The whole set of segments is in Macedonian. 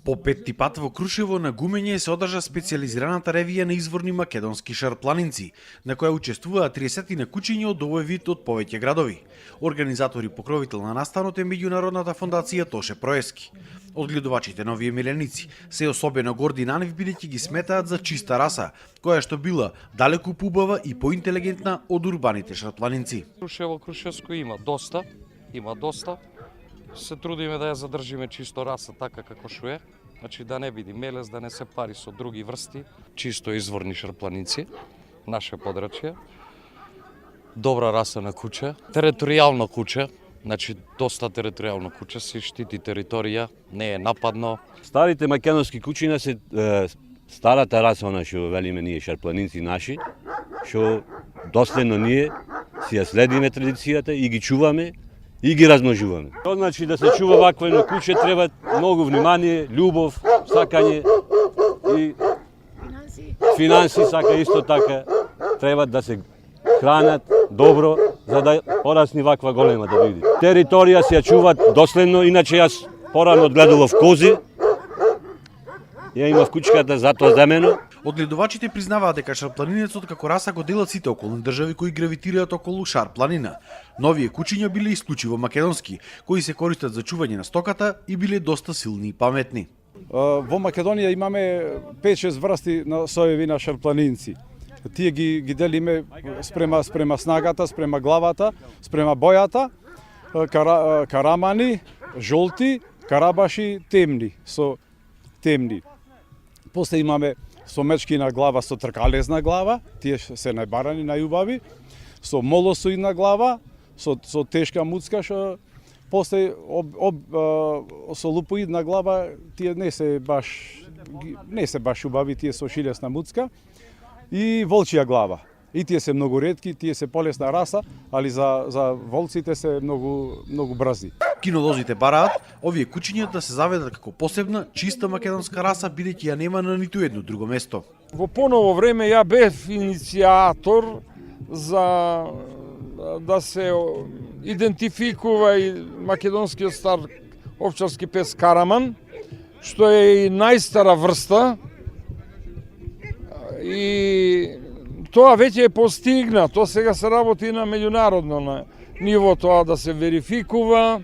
По петти пат во Крушево на Гумење се одржа специјализираната ревија на изворни македонски шарпланинци, на која учествуваат 30 на куќиња од овој вид од повеќе градови. Организатор и покровител на настанот е меѓународната фондација Тоше Проески. Одгледувачите на овие миленици се особено горди на нив бидејќи ги сметаат за чиста раса, која што била далеку поубава и поинтелигентна од урбаните шарпланинци. Крушевско има доста. Се трудиме да ја задржиме чисто раса така како што е. Значи да не биде мелес, да не се пари со други врсти, чисто изворни шарпланици, наше подрачје. Добра раса на куче, територијално куче, значи доста територијално куче, се штити територија, не е нападно. Старите македонски кучиња се старата раса, она што велиме ние шарпланинци наши, што доследно ние си ја следиме традицијата и ги чуваме и ги размножуваме. Тоа значи да се чува вакво едно куче треба многу внимание, љубов, сакање и финанси сака исто така. Треба да се хранат добро за да порасни ваква голема да биде. Територија се ја чуваат доследно, иначе јас порано одгледував кози. Ја имав кучката затоа земено. Одгледувачите признаваат дека шарпланинецот како раса го делат сите околни држави кои гравитираат околу шарпланина. Новие кучиња биле исклучиво македонски, кои се користат за чување на стоката и биле доста силни и паметни. Во Македонија имаме 5-6 врсти на соеви на шарпланинци. Тие ги делиме спрема снагата, спрема главата, спрема бојата, карамани, жолти, карабаши, темни, со темни. После имаме со мечкина глава, со тркалезна глава, тие се најбарани, најубави, со молосоидна глава, со тешка муцка, што после со лупоидна глава, тие не се баш убави, тие со шилесна муцка, и волчија глава. И тие се многу ретки, тие се полесна раса, али за волците се многу брзи. Кинолозите бараат овие кучиња да се заведат како посебна, чиста македонска раса, бидејќи ја нема на ниту едно друго место. Во поново време ја бев иницијатор за да се идентификува и македонскиот стар овчарски пес Караман, што е и најстара врста. И тоа веќе е постигнато, сега се работи на меѓународно ниво тоа да се верификува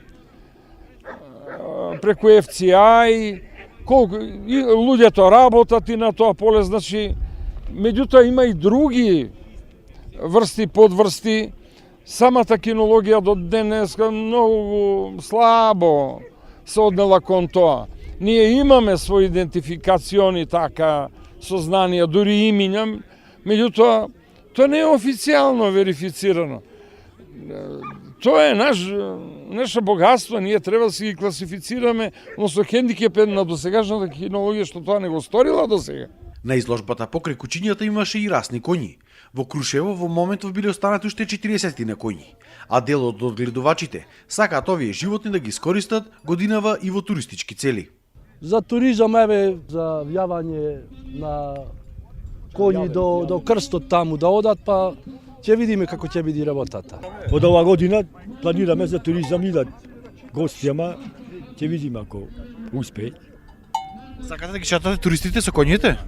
преку FCI, колку луѓето работат и на тоа поле, значи, меѓутоа има и други врсти, подврсти. Самата кинологија до денеска многу слабо се однела кон тоа. Ние имаме своји идентификациони така сознанија, дури имиња, меѓутоа тоа не е официјално верифицирано. Тоа е наше богатство, ние треба да си ги класифицираме, но со хендикепен на досегашната кинологија што тоа не го сторила досега. На изложбата покрај кучињата имаше и расни коњи. Во Крушево во моментов биле останати уште 40 на коњи, а дел од одгледувачите сакаат овие животни да ги искористат годинава и во туристички цели. За туризам, за јавање на коњи до крстот таму да одат, па ќе видиме како ќе биде работата. Од ова година планираме за туризам и да гости, ама ќе видиме ако успее. Сакате да ги шатате туристите со коњите?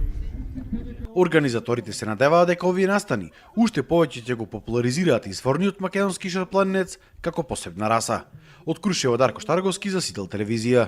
Организаторите се надеваат дека овие настани уште повеќе ќе го популаризираат изворниот македонски шарпланинец како посебна раса. Од Крушево Дарко Штарговски за Сител телевизија.